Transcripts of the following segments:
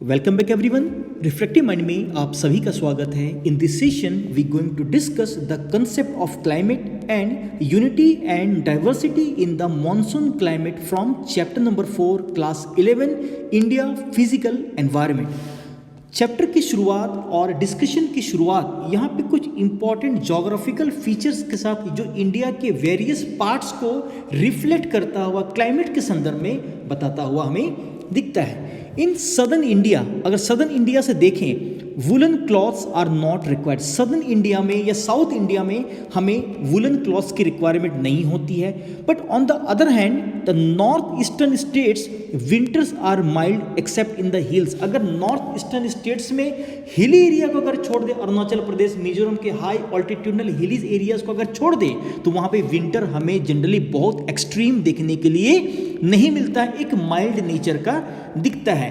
Welcome back everyone. Reflective mind में आप सभी का स्वागत है। In this session we going to discuss the concept of climate and unity and diversity in the monsoon climate from chapter number 4 class 11 India physical environment. Chapter की शुरुआत और discussion की शुरुआत यहाँ पे कुछ इंपॉर्टेंट जोग्राफिकल फीचर्स के साथ जो इंडिया के वेरियस पार्ट्स को रिफ्लेक्ट करता हुआ क्लाइमेट के संदर्भ में बताता हुआ हमें दिखता है। इन सदर्न इंडिया, अगर सदर्न इंडिया से देखें, woollen clothes are not required. Southern India में या साउथ इंडिया में हमें वुलन क्लॉथ्स की रिक्वायरमेंट नहीं होती है। But on the other hand the north eastern states winters are mild except in the hills. अगर नॉर्थ ईस्टर्न स्टेट्स में हिली एरिया को अगर छोड़ दे, अरुणाचल प्रदेश, मिजोरम के हाई ऑल्टीट्यूडनल हिलीज एरियाज को अगर छोड़ दे, तो वहाँ पे विंटर हमें जनरली बहुत एक्सट्रीम देखने के लिए नहीं मिलता है, एक माइल्ड नेचर का दिखता है।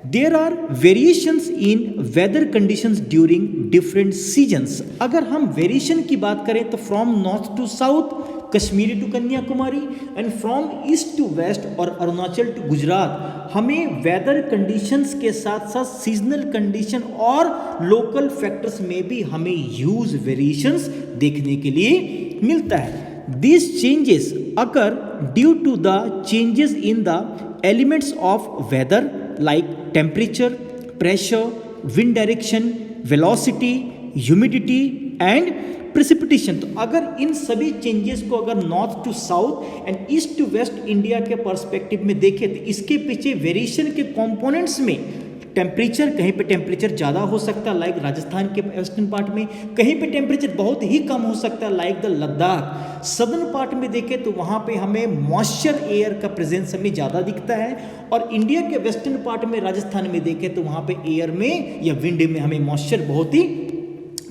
There are variations in weather conditions during different seasons। अगर हम वेरिएशन की बात करें तो from north to south, Kashmir to Kanyakumari and from east to west और अरुणाचल टू गुजरात, हमें वेदर कंडीशंस के साथ साथ सीजनल कंडीशन और लोकल फैक्टर्स में भी हमें ह्यूज वेरिएशंस देखने के लिए मिलता है। These changes occur due to the changes in the elements of weather like temperature, pressure, wind direction, velocity, humidity and precipitation। तो अगर इन सभी चेंजेस को अगर north to south and east to west India के पर्सपेक्टिव में देखें तो इसके पीछे वेरिएशन के कंपोनेंट्स में टेम्परेचर, कहीं पे टेम्परेचर ज़्यादा हो सकता है लाइक राजस्थान के वेस्टर्न पार्ट में, कहीं पे टेम्परेचर बहुत ही कम हो सकता है like the Ladakh. Southern part में देखें तो वहाँ पे हमें मॉइस्चर एयर का प्रेजेंस हमें ज़्यादा दिखता है, और इंडिया के वेस्टर्न पार्ट में राजस्थान में देखें तो वहाँ पे एयर में या विंड में हमें मॉइस्चर बहुत ही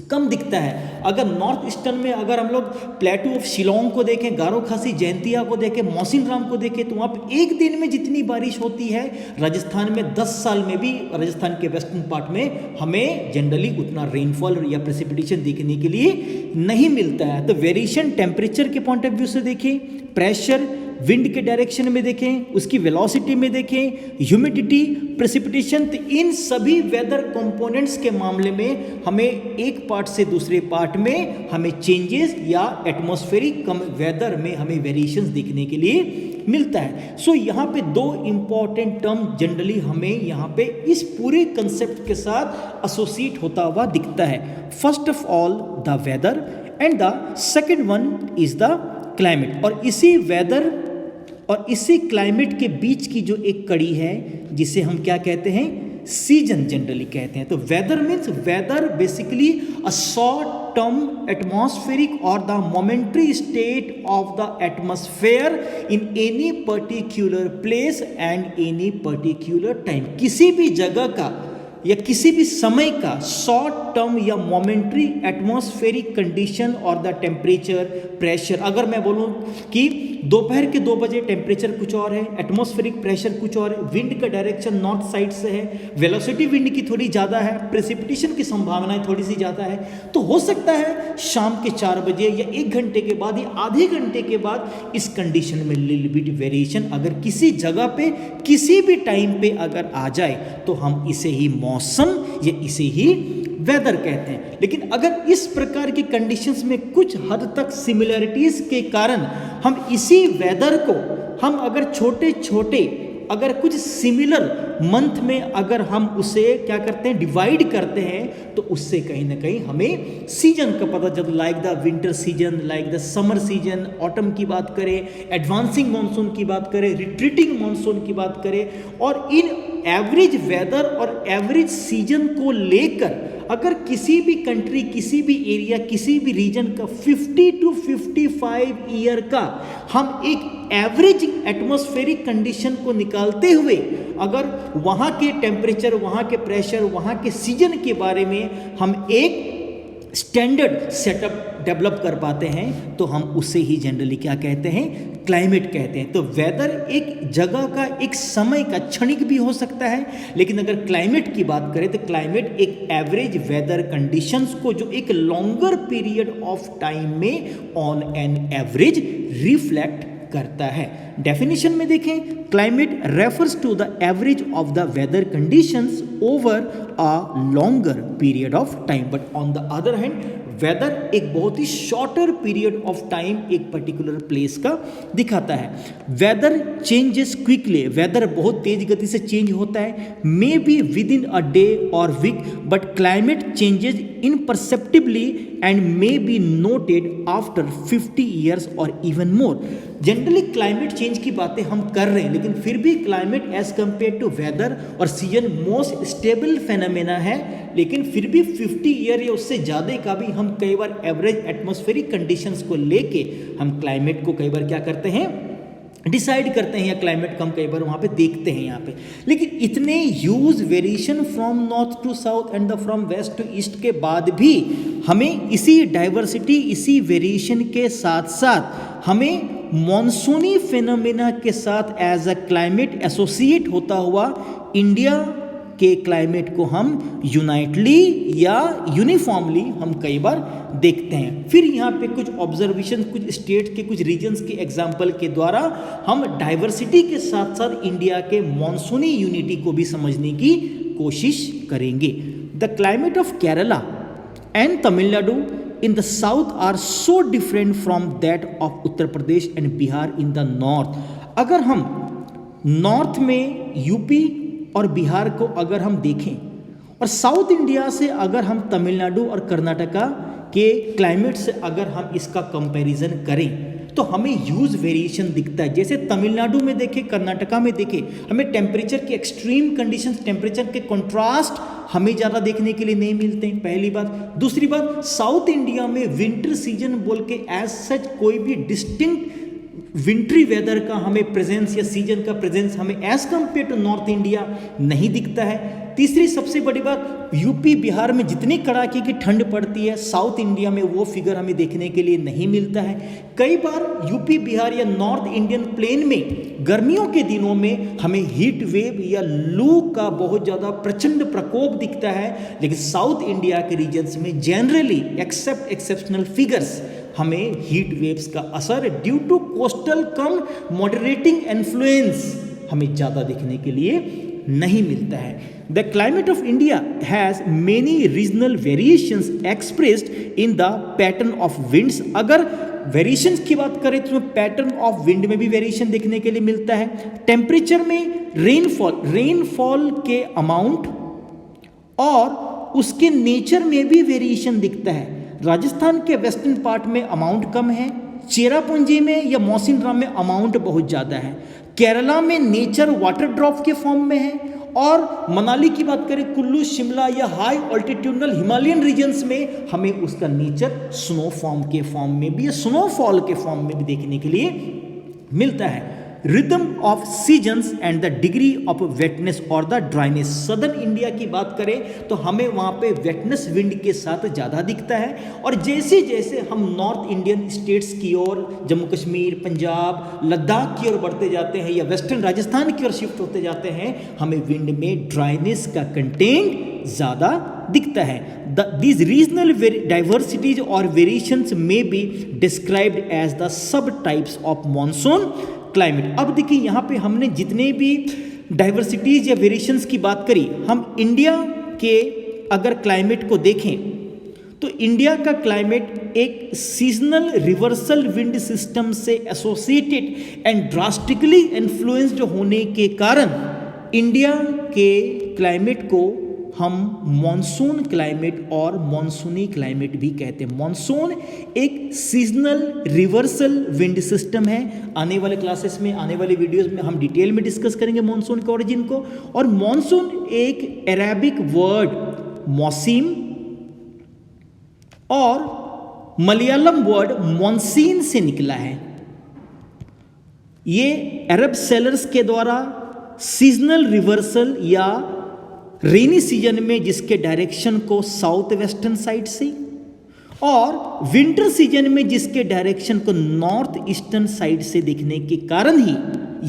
कम दिखता है। अगर नॉर्थ ईस्टर्न में अगर हम लोग प्लेटू ऑफ शिलोंग को देखें, गारो खासी जयंतिया को देखें, मौसिन राम को देखें, तो वहाँ पे एक दिन में जितनी बारिश होती है राजस्थान में 10 साल में भी राजस्थान के वेस्टर्न पार्ट में हमें जनरली उतना रेनफॉल या प्रेसिपिटेशन देखने के लिए नहीं मिलता है। तो वेरिएशन टेम्परेचर के पॉइंट ऑफ व्यू से देखें, प्रेशर, विंड के डायरेक्शन में देखें, उसकी वेलोसिटी में देखें, ह्यूमिडिटी, प्रेसिपिटेशन, तो इन सभी वेदर कंपोनेंट्स के मामले में हमें एक पार्ट से दूसरे पार्ट में हमें चेंजेस या एटमॉस्फेरिक वेदर में हमें वेरिएशंस देखने के लिए मिलता है। सो यहाँ पे दो इंपॉर्टेंट टर्म जनरली हमें यहाँ पे इस पूरे कंसेप्ट के साथ एसोसिएट होता हुआ दिखता है। First of all the weather and the second one is the climate. और इसी वेदर और इसी क्लाइमेट के बीच की जो एक कड़ी है जिसे हम क्या कहते हैं, सीजन जनरली कहते हैं। तो weather means weather basically a short term atmospheric or the momentary state of the atmosphere in any particular place and any particular time. किसी भी जगह का या किसी भी समय का शॉर्ट टर्म या momentary atmospheric condition or the temperature, pressure. अगर मैं बोलूं कि दोपहर के 2 बजे टेम्परेचर कुछ और है, एटमॉस्फेरिक प्रेशर कुछ और है, विंड का डायरेक्शन नॉर्थ साइड से है, वेलोसिटी विंड की थोड़ी ज़्यादा है, प्रेसिपिटेशन की संभावनाएं थोड़ी सी ज़्यादा है, तो हो सकता है शाम के 4 बजे या 1 घंटे के बाद या आधे घंटे के बाद इस कंडीशन में लिटिल बिट वेरिएशन अगर किसी जगह पे किसी भी टाइम पे अगर आ जाए तो हम इसे ही मौसम या इसे ही वेदर कहते हैं। लेकिन अगर इस प्रकार की कंडीशंस में कुछ हद तक सिमिलरिटीज के कारण हम इसी वेदर को हम अगर छोटे छोटे अगर कुछ सिमिलर मंथ में अगर हम उसे क्या करते हैं, डिवाइड करते हैं, तो उससे कहीं ना कहीं हमें सीजन का पता, जब like the winter season, like the summer season, autumn की बात करें, एडवांसिंग मानसून की बात करें, रिट्रीटिंग मानसून की बात करें, और इन एवरेज वेदर और एवरेज सीजन को लेकर अगर किसी भी कंट्री, किसी भी एरिया, किसी भी रीजन का 50 to 55 ईयर का हम एक एवरेज एटमॉस्फेरिक कंडीशन को निकालते हुए अगर वहाँ के टेम्परेचर, वहाँ के प्रेशर, वहाँ के सीजन के बारे में हम एक स्टैंडर्ड सेटअप डेवलप कर पाते हैं, तो हम उसे ही जनरली क्या कहते हैं, क्लाइमेट कहते हैं। तो वेदर एक जगह का, एक समय का, क्षणिक भी हो सकता है, लेकिन अगर क्लाइमेट की बात करें तो क्लाइमेट एक एवरेज वेदर कंडीशंस को जो एक लॉन्गर पीरियड ऑफ टाइम में ऑन एन एवरेज रिफ्लेक्ट करता है। डेफिनेशन में देखें, climate refers to the average of the weather conditions over a longer period of time, but on the other hand weather एक बहुत ही शॉर्टर पीरियड ऑफ टाइम एक particular place का दिखाता है। वेदर चेंजेस क्विकली, वेदर बहुत तेज गति से चेंज होता है, may be within a day or week, but climate changes imperceptibly and may be noted after 50 years or even more. Generally climate change की बातें हम कर रहे हैं, लेकिन फिर भी climate as compare to weather or season most stable phenomena है, लेकिन फिर भी 50 ईयर या उससे ज़्यादा का भी हम कई बार एवरेज एटमॉस्फेरिक कंडीशंस को लेके हम क्लाइमेट को कई बार क्या करते हैं, डिसाइड करते हैं, या क्लाइमेट को हम कई बार वहाँ पे देखते हैं यहाँ पे। लेकिन इतने huge variation from north to south and from west to east के बाद भी हमें इसी डाइवर्सिटी, इसी वेरिएशन के साथ साथ हमें मॉनसूनी फिनोमेना के साथ एज अ क्लाइमेट एसोसिएट होता हुआ इंडिया के क्लाइमेट को हम यूनाइटली या यूनिफॉर्मली हम कई बार देखते हैं। फिर यहाँ पे कुछ ऑब्जर्वेशन, कुछ स्टेट के, कुछ रीजन्स के एग्जाम्पल के द्वारा हम डाइवर्सिटी के साथ साथ इंडिया के मॉनसूनी यूनिटी को भी समझने की कोशिश करेंगे। The climate of Kerala and Tamil Nadu in the south are so different from that of Uttar Pradesh and Bihar in the north। अगर हम नॉर्थ में यूपी और बिहार को अगर हम देखें और साउथ इंडिया से अगर हम तमिलनाडु और कर्नाटका के क्लाइमेट से अगर हम इसका कंपैरिजन करें तो हमें ह्यूज वेरिएशन दिखता है। जैसे तमिलनाडु में देखें, कर्नाटका में देखें, हमें टेम्परेचर के एक्सट्रीम कंडीशंस, टेम्परेचर के कंट्रास्ट हमें ज़्यादा देखने के लिए नहीं मिलते हैं, पहली बात। दूसरी बात, साउथ इंडिया में विंटर सीजन बोल के एज सच कोई भी डिस्टिंक्ट विंट्री वेदर का हमें प्रेजेंस या सीजन का प्रेजेंस हमें as compare to north India नहीं दिखता है। तीसरी सबसे बड़ी बात, यूपी बिहार में जितनी कड़ाके की ठंड पड़ती है, साउथ इंडिया में वो फिगर हमें देखने के लिए नहीं मिलता है। कई बार यूपी बिहार या नॉर्थ इंडियन प्लेन में गर्मियों के दिनों में हमें हीट वेव या लू का बहुत ज़्यादा प्रचंड प्रकोप दिखता है, लेकिन साउथ इंडिया के रीजन्स में जनरली एक्सेप्ट एक्सेप्शनल फिगर्स हमें हीट वेव्स का असर ड्यू टू कोस्टल कम मॉडरेटिंग इन्फ्लुएंस हमें ज़्यादा देखने के लिए नहीं मिलता है। The climate of India has many regional variations expressed in the pattern of winds. अगर वेरिएशंस की बात करें तो पैटर्न ऑफ विंड में भी वेरिएशन देखने के लिए मिलता है। टेम्परेचर में रेनफॉल के अमाउंट और उसके नेचर में भी वेरिएशन दिखता है। राजस्थान के वेस्टर्न पार्ट में अमाउंट कम है, चेरापूंजी में या मौसिनराम में अमाउंट बहुत ज़्यादा है, केरला में नेचर वाटर ड्रॉप के फॉर्म में है, और मनाली की बात करें, कुल्लू, शिमला या हाई ऑल्टीट्यूडनल हिमालयन रीजन्स में हमें उसका नेचर स्नो फॉर्म के फॉर्म में भी या स्नोफॉल के फॉर्म में भी देखने के लिए मिलता है। Rhythm of seasons and the degree of वेटनेस और द ड्राइनेस। सदर्न इंडिया की बात करें तो हमें वहाँ पे वेटनेस विंड के साथ ज़्यादा दिखता है, और जैसे जैसे हम नॉर्थ इंडियन स्टेट्स की ओर, जम्मू कश्मीर, पंजाब, लद्दाख की ओर बढ़ते जाते हैं या वेस्टर्न राजस्थान की ओर शिफ्ट होते जाते हैं, हमें विंड में ड्राइनेस का कंटेंट ज़्यादा दिखता है। These regional diversities or variations may be described as the subtypes of monsoon climate। अब देखिए यहाँ पे हमने जितने भी डाइवर्सिटीज या वेरिएशंस की बात करी, हम इंडिया के अगर क्लाइमेट को देखें तो इंडिया का क्लाइमेट एक सीजनल रिवर्सल विंड सिस्टम से एसोसिएटेड एंड ड्रास्टिकली इन्फ्लुएंस्ड होने के कारण इंडिया के क्लाइमेट को हम मॉनसून क्लाइमेट और मॉनसूनी क्लाइमेट भी कहते हैं। मॉनसून एक सीजनल रिवर्सल विंड सिस्टम है। आने वाले क्लासेस में, आने वाले वीडियोस में हम डिटेल में डिस्कस करेंगे मॉनसून के ओरिजिन को। और मॉनसून एक अरेबिक वर्ड मौसीम और मलयालम वर्ड मॉनसीन से निकला है। ये अरब सेलर्स के द्वारा सीजनल रिवर्सल या रेनी सीजन में जिसके डायरेक्शन को साउथ वेस्टर्न साइड से, और विंटर सीजन में जिसके डायरेक्शन को नॉर्थ ईस्टर्न साइड से देखने के कारण ही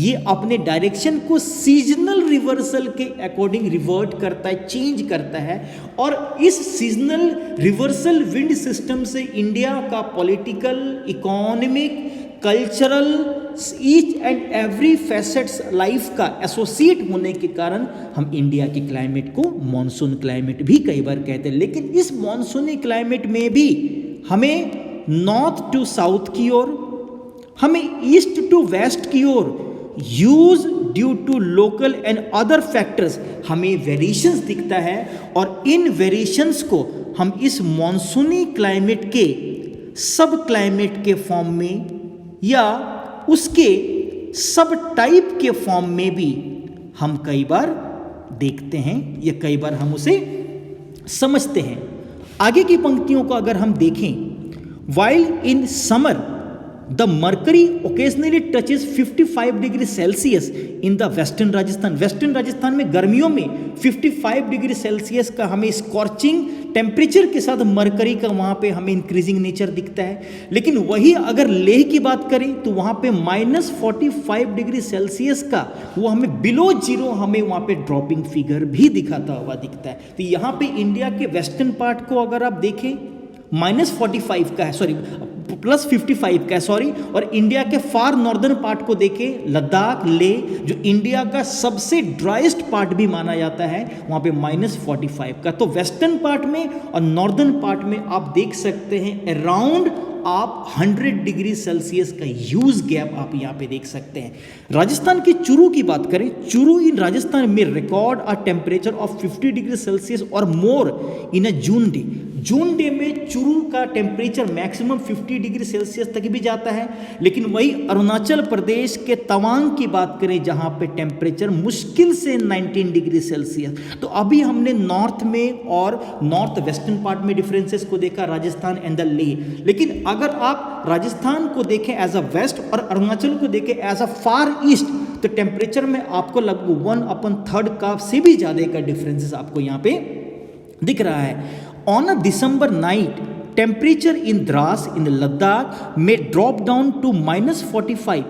ये अपने डायरेक्शन को सीजनल रिवर्सल के अकॉर्डिंग रिवर्ट करता है, चेंज करता है। और इस सीजनल रिवर्सल विंड सिस्टम से इंडिया का political, economic, cultural each and every facets life का एसोसिएट होने के कारण हम इंडिया के क्लाइमेट को मॉनसून क्लाइमेट भी कई बार कहते हैं। लेकिन इस मॉनसूनी क्लाइमेट में भी हमें नॉर्थ टू साउथ की ओर, हमें ईस्ट टू वेस्ट की ओर यूज due to local and other factors हमें वेरिएशंस दिखता है, और इन वेरिएशंस को हम इस मॉनसूनी क्लाइमेट के सब क्लाइमेट के फॉर्म में या उसके सब टाइप के फॉर्म में भी हम कई बार देखते हैं या कई बार हम उसे समझते हैं। आगे की पंक्तियों को अगर हम देखें, while in summer the mercury occasionally touches 55 degree Celsius in the western Rajasthan. Western Rajasthan में गर्मियों में 55 डिग्री सेल्सियस का हमें स्कॉर्चिंग टेम्परेचर के साथ मरकरी का वहाँ पे हमें इंक्रीजिंग नेचर दिखता है। लेकिन वही अगर लेह की बात करें तो वहाँ पे -45 डिग्री सेल्सियस का वो हमें बिलो जीरो हमें वहाँ पे ड्रॉपिंग फिगर भी दिखाता हुआ दिखता है। तो यहाँ पे इंडिया के वेस्टर्न पार्ट को अगर आप देखें -45 का है, सॉरी +55 का है, सॉरी, और इंडिया के फार नॉर्दर्न पार्ट को देखें, लद्दाख, लेह, जो इंडिया का सबसे ड्राइस्ट पार्ट भी माना जाता है, वहाँ पे -45 का। तो वेस्टर्न पार्ट में और नॉर्दर्न पार्ट में आप देख सकते हैं अराउंड आप 100 डिग्री सेल्सियस का ह्यूज गैप आप यहाँ पे देख सकते हैं। राजस्थान की चूरू की बात करें, चूरू इन राजस्थान में record a temperature of 50 degree Celsius और मोर इन अ जून डे। जून डे में चूरू का टेम्परेचर मैक्सिमम 50 डिग्री सेल्सियस तक भी जाता है। लेकिन वही अरुणाचल प्रदेश के तवांग की बात करें जहाँ पे टेम्परेचर मुश्किल से 19 डिग्री सेल्सियस। तो अभी हमने नॉर्थ में और नॉर्थ वेस्टर्न पार्ट में डिफरेंसेस को देखा, राजस्थान एंड द लेह। लेकिन अगर आप राजस्थान को देखें एज अ वेस्ट और अरुणाचल को देखें एज अ फार ईस्ट, तो टेम्परेचर में आपको लगभग 1/3 का से भी ज़्यादा का डिफरेंसेस आपको यहाँ पे दिख रहा है। On a December night, temperature in Dras in Ladakh may drop down to -45,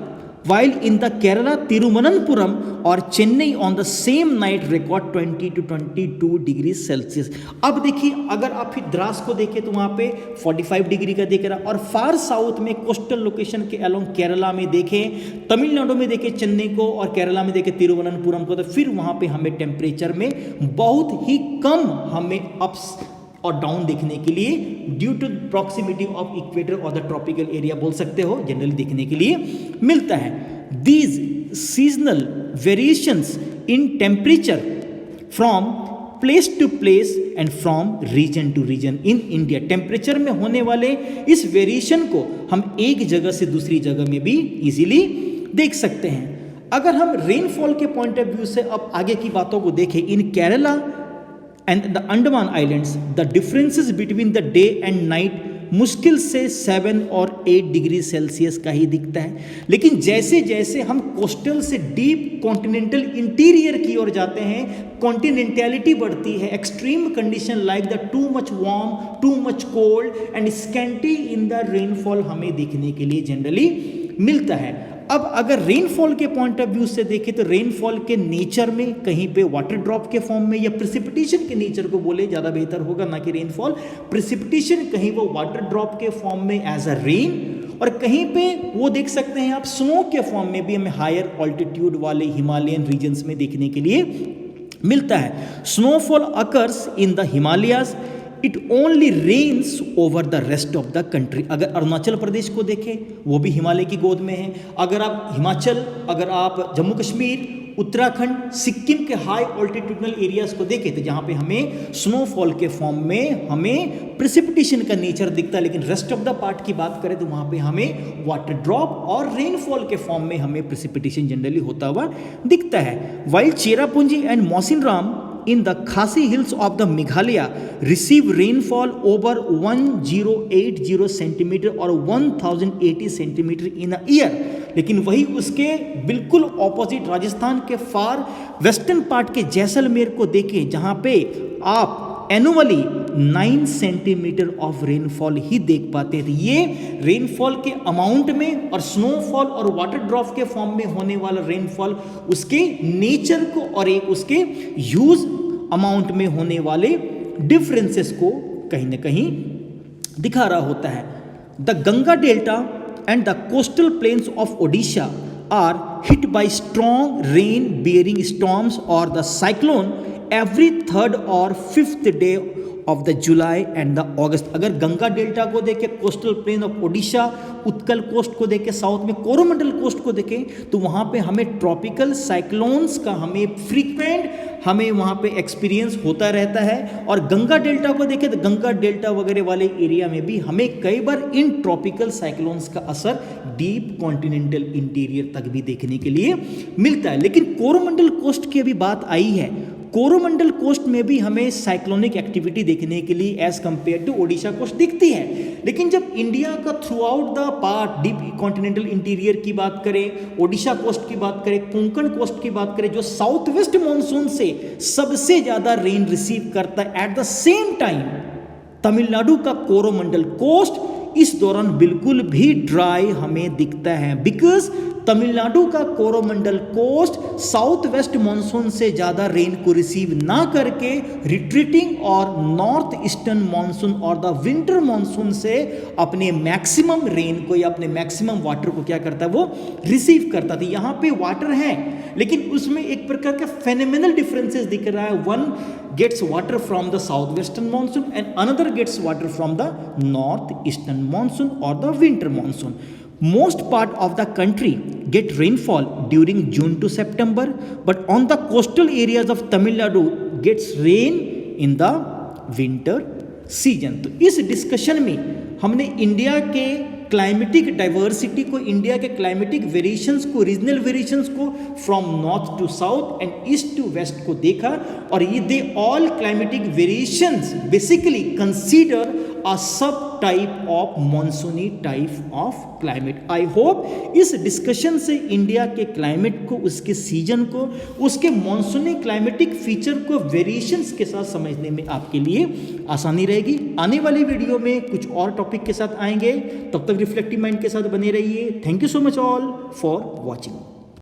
while in the Kerala Thiruvananthapuram or Chennai on the same night record 20 to 22 degrees Celsius। अब देखिए अगर आप फिर द्रास को देखें तो वहाँ पे 45 डिग्री का दिख रहा है, और फार साउथ में कोस्टल लोकेशन के अलोंग केरला में देखें, तमिलनाडु में देखें चेन्नई को, और केरला में देखें तिरुवनंतपुरम को, तो फिर वहाँ पे हमें टेम्परेचर में बहुत ही कम हमें अप्स और डाउन देखने के लिए due to proximity of equator और द ट्रॉपिकल एरिया बोल सकते हो, जनरली देखने के लिए मिलता है। These seasonal variations in temperature from place to place and from region to region in India. Temperature में होने वाले इस वेरिएशन को हम एक जगह से दूसरी जगह में भी इजीली देख सकते हैं। अगर हम रेनफॉल के पॉइंट ऑफ व्यू से अब आगे की बातों को देखें, इन Kerala and the Andaman Islands, the differences between the day and night मुश्किल से 7 और 8 डिग्री सेल्सियस का ही दिखता है। लेकिन जैसे जैसे हम कोस्टल से डीप कॉन्टिनेंटल इंटीरियर की ओर जाते हैं, कॉन्टिनेंटलिटी बढ़ती है, extreme condition like the too much warm, too much cold and scanty in the rainfall हमें देखने के लिए जनरली मिलता है। अब अगर रेनफॉल के पॉइंट ऑफ व्यू से देखें तो रेनफॉल के नेचर में कहीं पे वाटर ड्रॉप के फॉर्म में या प्रिसिपिटेशन के नेचर को बोले ज़्यादा बेहतर होगा, ना कि रेनफॉल। प्रिसिपिटेशन कहीं वो वाटर ड्रॉप के फॉर्म में एज अ रेन, और कहीं पे वो देख सकते हैं आप स्नो के फॉर्म में भी हमें हायर ऑल्टीट्यूड वाले हिमालयन रीजन्स में देखने के लिए मिलता है। Snowfall occurs in the Himalayas, it only rains over the rest of the country. अगर अरुणाचल प्रदेश को देखें वो भी हिमालय की गोद में है। अगर आप हिमाचल, अगर आप जम्मू कश्मीर, उत्तराखंड, सिक्किम के हाई ऑल्टीट्यूडनल एरियाज को देखें तो जहाँ पे हमें स्नोफॉल के फॉर्म में हमें प्रिसिपिटेशन का नेचर दिखता है। लेकिन रेस्ट ऑफ द पार्ट की बात करें तो वहाँ पे हमें वाटर ड्रॉप और रेनफॉल के फॉर्म में हमें प्रिसिपिटेशन जनरली होता हुआ दिखता है। While Cherrapunji and Mawsynram in the Khasi hills of the Meghalaya receive rainfall over 1080 centimeter or 1080 centimeter in a year। लेकिन वही उसके बिल्कुल ऑपोजिट राजस्थान के फार वेस्टर्न पार्ट के जैसलमेर को देखें जहाँ पे आप एनुअली 9 सेंटीमीटर ऑफ रेनफॉल ही देख पाते थे। ये रेनफॉल के अमाउंट में और स्नोफॉल और वाटर ड्रॉप के फॉर्म में होने वाला रेनफॉल उसके नेचर को और एक उसके ह्यूज अमाउंट में होने वाले डिफरेंसेस को कहीं ना कहीं दिखा रहा होता है। The Ganga delta and the coastal plains of Odisha are hit by strong rain bearing storms or the cyclone every third or fifth day of the July and the August. अगर गंगा डेल्टा को देखें, coastal plain of Odisha, Utkal coast को देखें, south में Coromandel coast को देखें, तो वहाँ पे हमें ट्रॉपिकल साइक्लोन्स का हमें फ्रीक्वेंट हमें वहाँ पे एक्सपीरियंस होता रहता है। और गंगा डेल्टा को देखें तो गंगा डेल्टा वगैरह वाले एरिया में भी हमें कई बार इन ट्रॉपिकल साइक्लोन्स का असर डीप कॉन्टिनेंटल इंटीरियर तक भी देखने के लिए मिलता है। लेकिन कोरोमंडल कोस्ट की अभी बात आई है, कोरोमंडल कोस्ट में भी हमें साइक्लोनिक एक्टिविटी देखने के लिए as compare to Odisha coast दिखती है। लेकिन जब इंडिया का throughout the part deep continental interior की बात करें, ओडिशा कोस्ट की बात करें, कोंकण कोस्ट की बात करें, जो साउथ वेस्ट मानसून से सबसे ज्यादा रेन रिसीव करता है, at the same time Tamil Nadu का कोरोमंडल कोस्ट इस दौरान बिल्कुल भी ड्राई हमें दिखता है, बिकॉज तमिलनाडु का Coromandel coast south west monsoon से ज़्यादा रेन को रिसीव ना करके रिट्रीटिंग और नॉर्थ ईस्टर्न मानसून और द विंटर मानसून से अपने मैक्सिमम रेन को या अपने मैक्सिमम वाटर को क्या करता है, वो रिसीव करता था। यहाँ पे वाटर है लेकिन उसमें एक प्रकार का फेनोमेनल डिफरेंसेस दिख रहा है। One gets water from the south western monsoon and another gets water from the north eastern monsoon और the winter monsoon. Most part of the country get rainfall during June to September, but on the coastal areas of Tamil Nadu gets rain in the winter season। तो इस discussion में हमने India के climatic diversity को, India के climatic variations को, regional variations को from north to south and east to west को देखा। और ये they all climatic variations basically consider a sub type of monsoony type of climate। I hope इस discussion से इंडिया के क्लाइमेट को, उसके सीजन को, उसके मॉनसूनी क्लाइमेटिक फीचर को वेरिएशंस के साथ समझने में आपके लिए आसानी रहेगी। आने वाली वीडियो में कुछ और टॉपिक के साथ आएंगे, तब तक रिफ्लेक्टिव माइंड के साथ बने रहिए। Thank you so much all for watching.